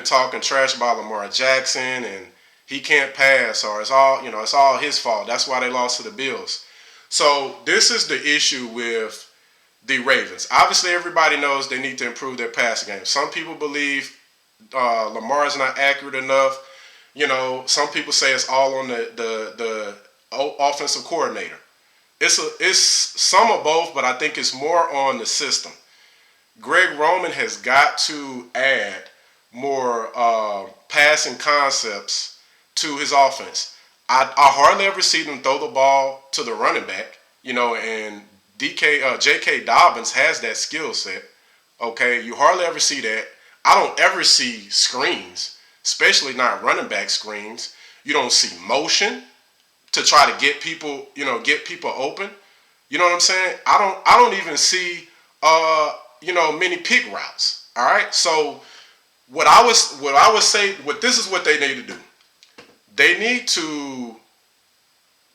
talking trash about Lamar Jackson and he can't pass, or it's all his fault. That's why they lost to the Bills. So this is the issue with the Ravens. Obviously, everybody knows they need to improve their passing game. Some people believe Lamar is not accurate enough. Some people say it's all on the offensive coordinator. It's some of both, but I think it's more on the system. Greg Roman has got to add more passing concepts to his offense. I hardly ever see them throw the ball to the running back, and J.K. Dobbins has that skill set. Okay, you hardly ever see that. I don't ever see screens, especially not running back screens. You don't see motion to try to get people, open. You know what I'm saying? I don't even see many pick routes. All right. So what I would say, this is what they need to do. They need to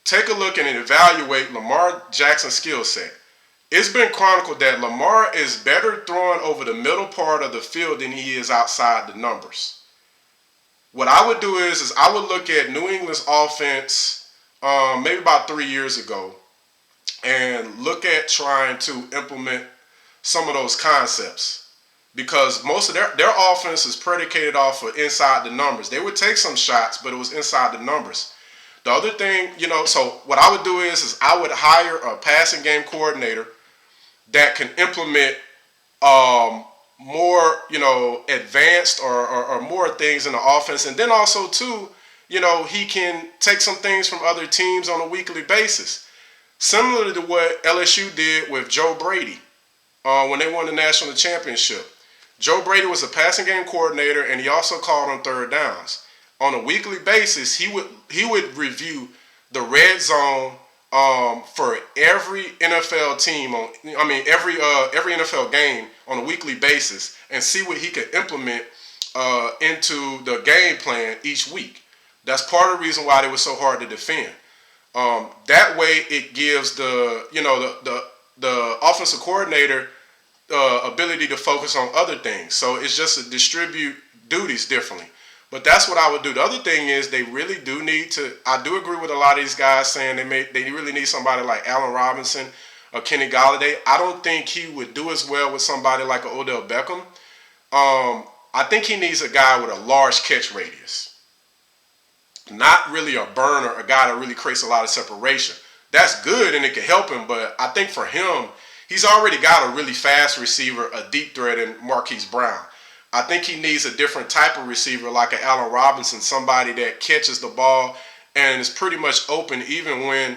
take a look and evaluate Lamar Jackson's skill set. It's been chronicled that Lamar is better throwing over the middle part of the field than he is outside the numbers. What I would do is I would look at New England's offense maybe about 3 years ago and look at trying to implement some of those concepts, because most of their offense is predicated off of inside the numbers. They would take some shots, but it was inside the numbers. The other thing, so what I would do is I would hire a passing game coordinator that can implement more, advanced or more things in the offense. And then also, too, he can take some things from other teams on a weekly basis. Similar to what LSU did with Joe Brady when they won the national championship. Joe Brady was a passing game coordinator, and he also called on third downs. On a weekly basis, he would review the red zone for every NFL team every NFL game on a weekly basis, and see what he could implement into the game plan each week. That's part of the reason why they were so hard to defend. That way, it gives the offensive coordinator ability to focus on other things. So it's just to distribute duties differently. But that's what I would do. The other thing is they really do need to. I do agree with a lot of these guys saying they really need somebody like Allen Robinson or Kenny Golladay. I don't think he would do as well with somebody like Odell Beckham. I think he needs a guy with a large catch radius, not really a burner, a guy that really creates a lot of separation. That's good and it can help him, but I think for him, he's already got a really fast receiver, a deep threat in Marquise Brown. I think he needs a different type of receiver like an Allen Robinson, somebody that catches the ball and is pretty much open even when,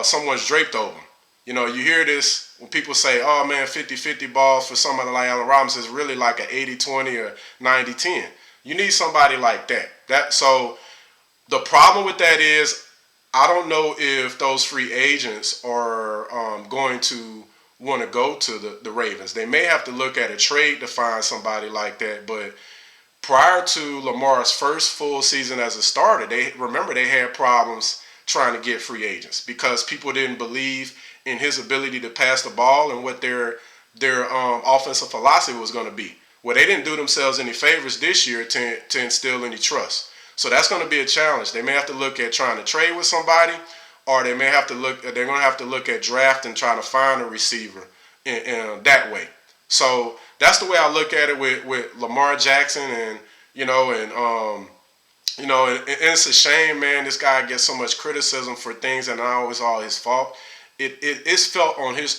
someone's draped over him. You hear this when people say, oh man, 50-50 balls for somebody like Allen Robinson is really like an 80-20 or 90-10. You need somebody like that. So the problem with that is I don't know if those free agents are going to want to go to the Ravens. They may have to look at a trade to find somebody like that. But prior to Lamar's first full season as a starter, they had problems trying to get free agents because people didn't believe in his ability to pass the ball and what their offensive philosophy was going to be. Well, they didn't do themselves any favors this year to instill any trust. So that's going to be a challenge. They may have to look at trying to trade with somebody, or they're going to have to look at draft and trying to find a receiver in that way. So that's the way I look at it with Lamar Jackson, and it's a shame, man. This guy gets so much criticism for things that not always all his fault. It's felt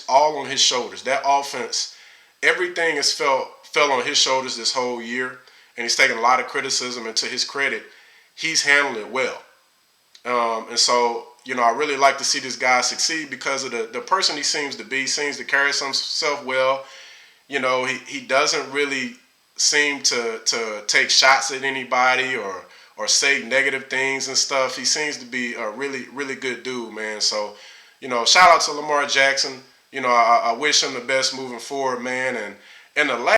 all on his shoulders. That offense, everything is fell on his shoulders this whole year, and he's taken a lot of criticism. And to his credit, he's handled it well. And so, I really like to see this guy succeed because of the person he seems to be. Seems to carry himself well. He doesn't really seem to take shots at anybody or say negative things and stuff. He seems to be a really, really good dude, man. So, shout out to Lamar Jackson. I wish him the best moving forward, man. And the last